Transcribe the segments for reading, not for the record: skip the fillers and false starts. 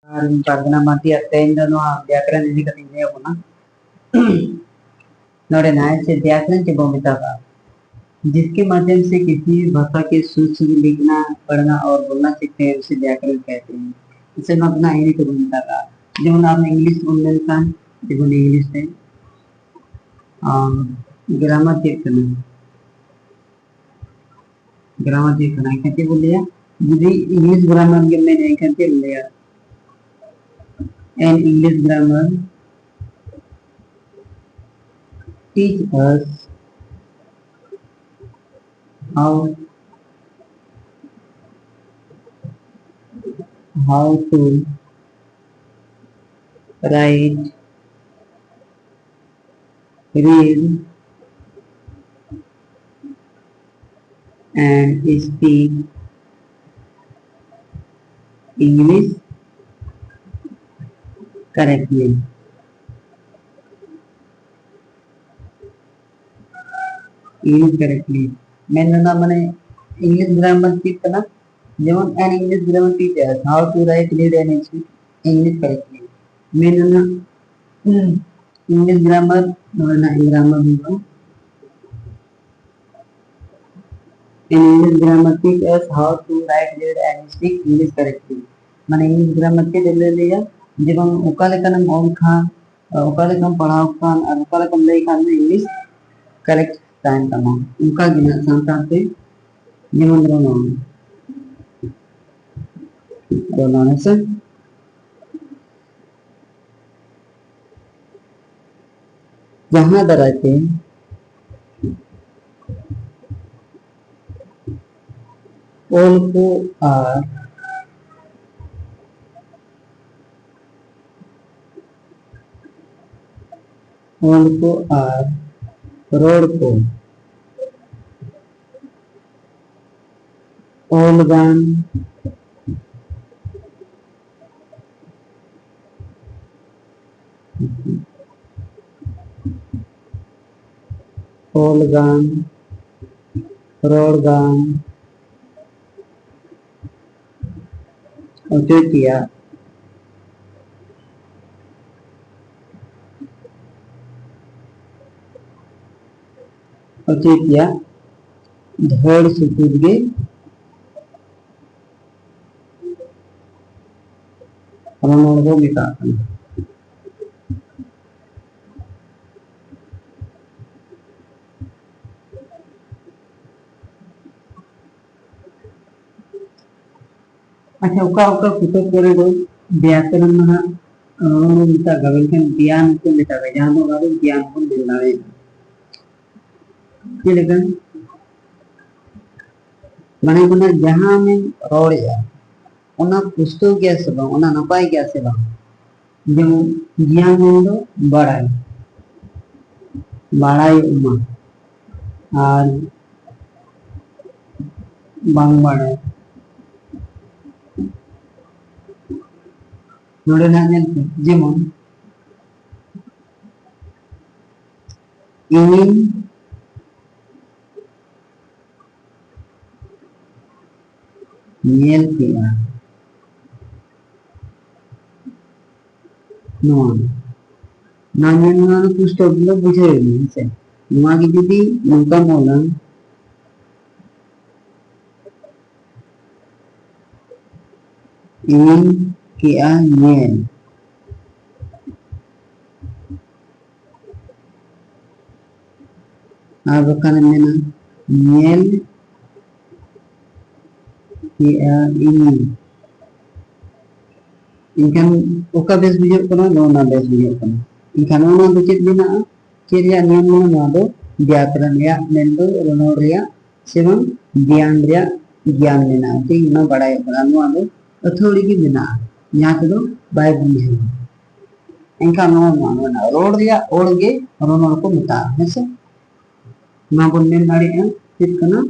Pargana mati attendo no व्याकरण यदि कहीं नहीं होना नोरे नाय से व्याकरण की भूमिका का जिसके माध्यम से किसी भाषा के सूक्ष्म लिखना पढ़ना और बोलना सीखते हैं उसे व्याकरण कहते हैं इसे मैं अपना हिंदी की भूमिका का जो आपने इंग्लिश बोलने का देखो इंग्लिश है ग्रामर चेक करना कैसे बोल लिया यदि इंग्लिश ग्रामर के मैंने कैसे बोल लिया an English grammar teach us how to write, read, and speak English correctly. English correctly. मैंने ना मैंने English grammar सीख करना जेवन an English grammar teacher how to write, read, and speak English correctly. मैंने ना English grammar ना grammar भी in English grammar teach us how to write, read, and speak English correctly. मैंने English grammar के ले लिया जब हम उकाले का नाम और खान उकाले का पढ़ाओ खान और उकाले का ले खान में English correct टाइम का नाम उनका गिना संतान से जीवन रोनाने से जहाँ दराते all who are road को ओलगान ओलगान रोडगान औचेटिया धड़ सुपुदगे रोनोड़गो मिताकन अच्छा उका उका कुतो करे दो व्याकरण में रोनो मिता गवल के ज्ञान को मिता गए जहाँ तो गावे ज्ञान को मिलना है ये लेकिन मने गुना जहाँ में रोड़ जा उना पुस्तक क्या सेवा उना नपाई क्या सेवा जो ज्ञान में बढ़ाई बढ़ाई उमा और बांग बढ़ाई नोड़े ना जेमन इनिन nyel kiya no nanyan na pusto bilo bujhe ni se nuwa ki judi nungka molang in kiya nyel abakan mena nyel kiya ini इनकन ओका बेस बुझे कना नोना बेस बुझे कना इनकन नोना दो चेत बिना चेत या नियम नोना दो व्याकरण या मेंदो रोनोड़ या सेवं ज्ञान या ज्ञान लेना ठीक ना बड़ाई कना नोना दो अथोड़ी की बिना यहाँ तो बाय बुझे इनका नोना नोना रोड या ओढ़ के रोनोड़ को मिटा ऐसे ना बोलने नाड़ी है चेत कना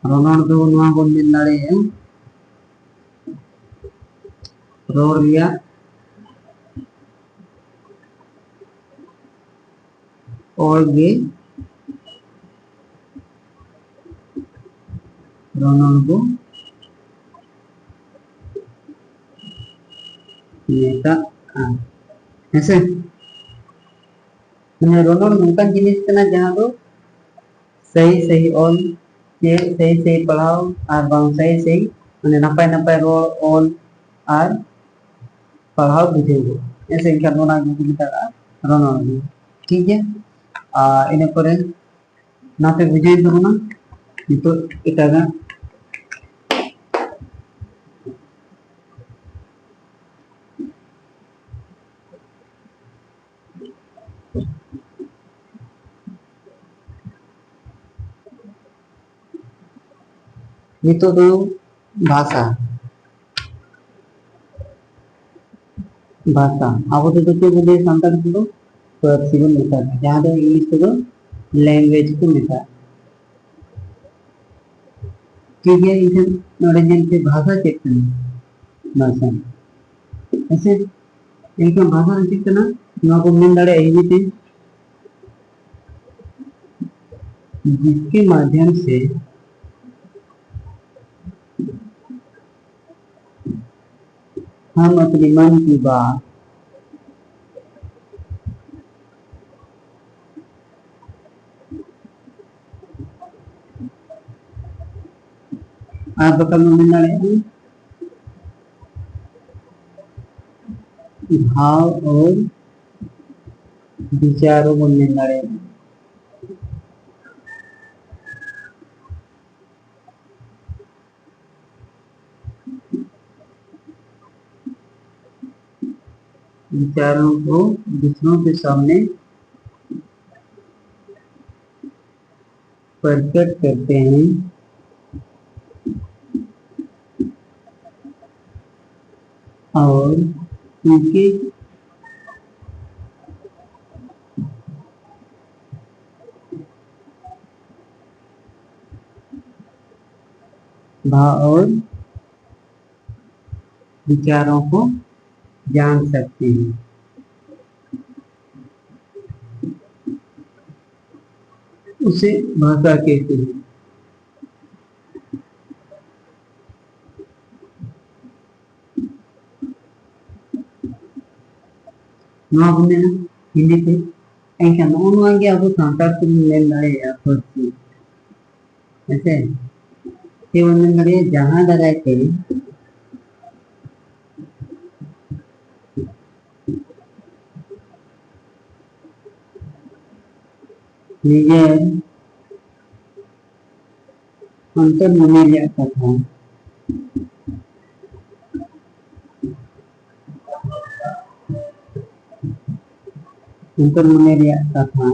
रोनाड़ दो नवा बोलने नाड़े है रोड लिया और ये ᱨᱚᱱᱚᱲ ᱵᱚ ᱢᱮᱛᱟᱜᱼᱟ ᱦᱮᱸᱥᱮ ᱨᱚᱱᱚᱲ ᱱᱚᱝकान जिनिस कना जहां दो सही सही ऑल ये सही सही पढ़ाओ और बांग सही सही माने नपाय नपाय रोल ऑल और पढ़ाओ बुझेगो ऐसे इनका नोना गुगु मेतागा रनोड़ ठीक है इन परे नापे बुझे तबना नितो एटागा नितो दो भाषा भाषा अब तो चेक बोले सांताल को पार्सी को मेता जहां दो इंग्लिश को लैंग्वेज को मेता ठीक है इधर नॉलेज से भाषा चेक करना भाषा ऐसे एक भाषा चेक करना ना को मेन दाड़े आई थी जिसके माध्यम से हम अपने मन की बात आप बता भाव और विचारों को मिलाए विचारों को दूसरों के सामने प्रकट करते हैं और उनके भाव और विचारों को जान सकते हैं उसे भाषा कहते हैं नवा बोले ना हिंदी पे ऐसा नॉन गया वो सांताल को ले लाए या फर्स्ट ऐसे ये उन्होंने लगे जहां लगाए थे निजर अंतर मने लिया था अंतर मने लिया था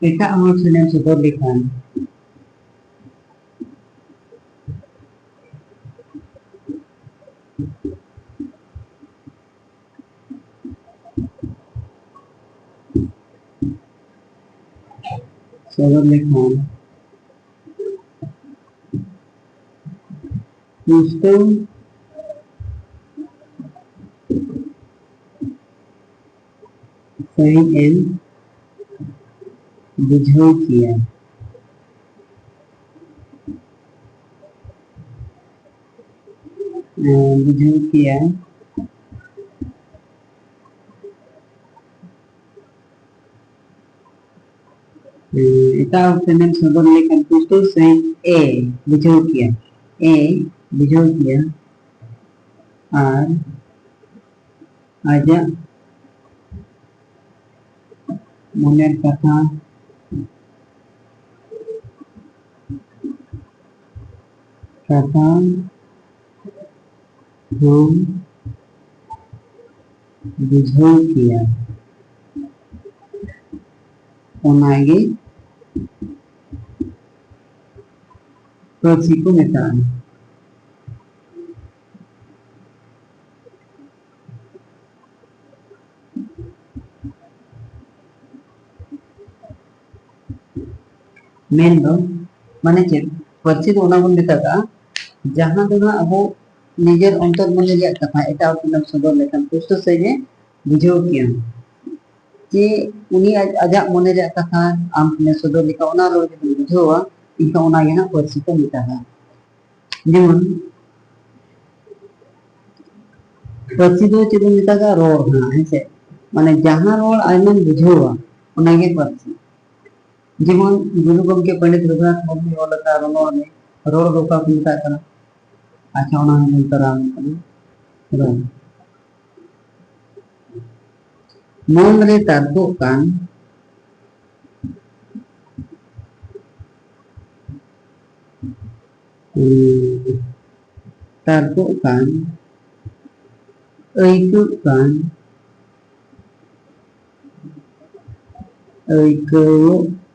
एटा अमर सुने सुपर लिखा सुपर लिखा उसको सही एम बुझो किया এটা পেনের সদর লেখা পুষ্ট সেই এ বুঝো কিয়া আর আজা মনের কথা हम बुझो किया ओनागे पार्सी को मेताया मेन दो माने चेक पार्सी तो ओना बन मेतागा जहां दो ना अब निजर अंतर मन लिया कथा एटा अपना सदर लेखन पुष्ट से जे बुझो किया जे उनी आजा मने रे कथा आम ने सदर लिखा ओना रो जे बुझोवा इनका ओना ये ना पर्सी को मिटागा जेमन पर्सी दो चेदो मिटागा रोड ना है से माने जहां रोड आयमन बुझेवा ओना गे पर्सी जेमन गुरु गमके पंडित रघुनाथ मुर्मू ओलका रोनोर में रोड रोका को मिटा कना अच्छा ओना हम तरा कना मोन रे तारबो कान तारबो कान ऐकु कान ऐकु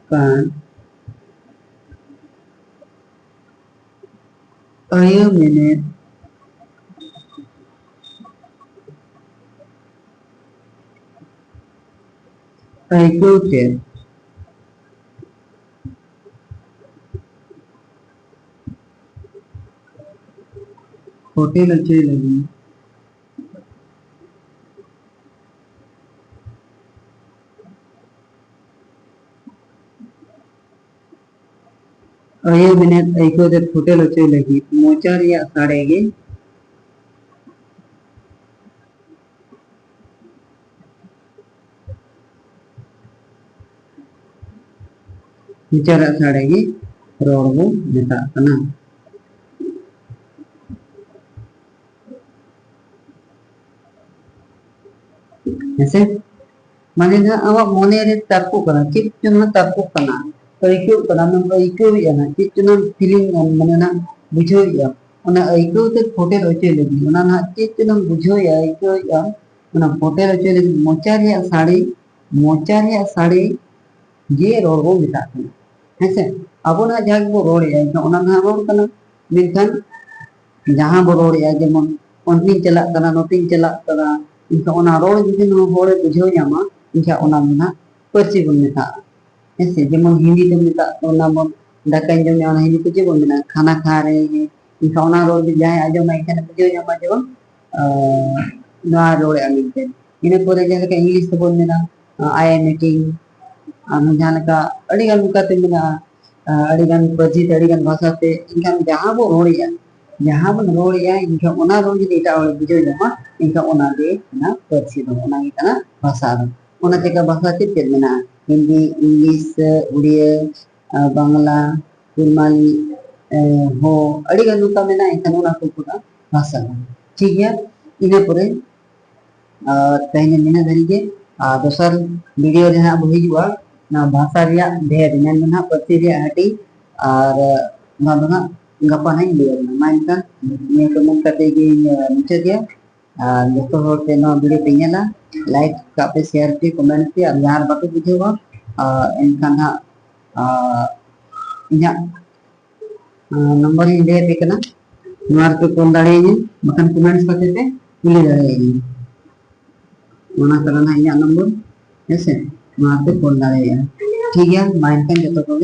कान ayo minute ऐकु के होटल अच्छे लगी अयो मिनट ऐको दे होटल अच्छे लगी मोचार या साड़ेगे मोचार साड़ेगे रोडो नेता कना ऐसे माने ना अब मोने रे तरको कना चिप चुना तरको कना ऐको कना न ऐको या ना चिप चुना फीलिंग माने ना बुझो या ओना ऐको ते होटल अच्छे लगी ओना ना चिप चुना बुझो या ऐको या ओना होटल अच्छे लगी मोचार या साड़ी ये रोड को मिटा कना ऐसे अब ना जहां वो रोड या ओना ना रोड कना मेनखान जहां वो रोड या जेमन ओनली चला कना नोटिंग चला कना इनका ओना रोड जुदी नो होड़े बुझो जामा इनका ओना ना पर्ची बन मिटा ऐसे जेमन हिंदी ते मिटा ओना बन दाका जम ओना हिंदी को जे बन मिटा खाना खा रहे हैं इनका ओना रोड जाए आजो ना इनका बुझो जामा जो ना रोड या मिलते इने पोरे जैसे के इंग्लिश तो बोल मिटा आई एम मीटिंग जहां का अड़ीगन मुकाते मिना अड़ीगन पर्ची अड़ीगन भाषा ते इनका जहां वो रोड या जहां बन रोड या इनका ओना रोड जी एटा बुझो जामा इनका ओना दे ना पर्ची दो ओना की kana भाषा दो ओना चेका भाषा चेद मेना हिंदी इंग्लिश उड़िया बांग्ला कुरमाली हो अड़ी गन का मेना इनका ओना को पुरा भाषा ठीक है इने परे तहने मेना धरी के दोसर वीडियो रे ना हिजुआ ना भाषा रिया ढेर मेन ना पर्ची रिया हटी और ना ना गपा नहीं लिया ना मानता ये तो मन करते कि नीचे दिया जतो हर ते नो वीडियो पे नेला लाइक कापे शेयर पे कमेंट पे और यार बाकी बुझेवा एनखान हा इना नंबर ही दे पे कना मार पे कॉल दाड़े नी बकन कमेंट्स करते पे मिल दाड़े नी ओना करना इना नंबर ऐसे मार पे कॉल दाड़े ठीक है माइंड का जतो को